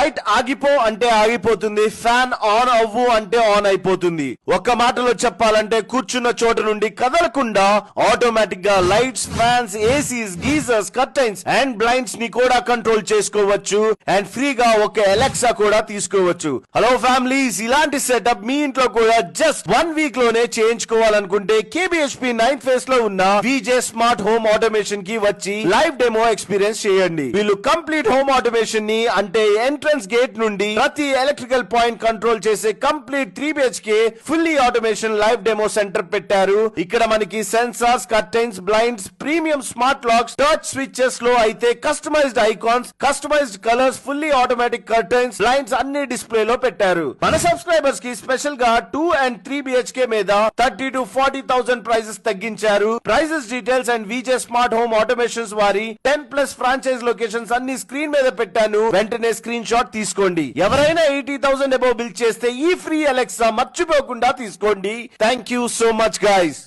Light ఆగిపో అంటే ఆగిపోతుంది, fan on అవ్వు అంటే ఆన్ అయిపోతుంది. ఒక్క మాటలో చెప్పాలంటే కూర్చున్న చోటు నుండి కదలకుండా ఆటోమేటిక్ గా lights, fans, ACs, geysers, curtains and blinds ని కూడా కంట్రోల్ చేసుకోవచ్చు. అండ్ ఫ్రీగా ఒక అలెక్సా కూడా తీసుకోవచ్చు. హలో ఫ్యామిలీస్, ఇలాంటి సెటప్ మీ ఇంట్లో కూడా జస్ట్ 1 వీక్ లోనే చేయించుకోవాలనుకుంటే KBHP 9th phase లో ఉన్న VJ స్మార్ట్ హోమ్ ఆటోమేషన్ కి వచ్చి లైవ్ డెమో ఎక్స్పీరియన్స్ చేయండి. వీళ్ళు కంప్లీట్ హోమ్ ఆటోమేషన్ ని అంటే ఎంట్రన్స్ గేట్ నుండి ప్రతి ఎలక్ట్రికల్ పాయింట్ కంట్రోల్ చేసే complete 3 BHK fully automation live demo centre పెట్టారు. ఇక్కడ మనకి sensors, curtains, blinds, premium smart locks, touch switches లో అయితే customised icons, customised colours, fully automatic curtains, blinds అన్ని డిస్ప్లే లో పెట్టారు. మన సబ్స్క్రైబర్స్ కి స్పెషల్ గా 2 and 3 BHK మీద 30 to 40,000 ప్రైజెస్ తగ్గించారు. Prices details and VJ smart home automations వారి 10+ ఫ్రాంచైజ్ లొకేషన్స్ అన్ని స్క్రీన్ మీద పెట్టాను. వెంటనే స్క్రీన్ షాట్ తీసుకోండి. ఎవరైనా 80,000 అబౌవ్ బిల్ చేస్తే ఈ ఫ్రీ అలెక్సా మర్చిపోకుండా తీసుకోండి. Thank you so much guys.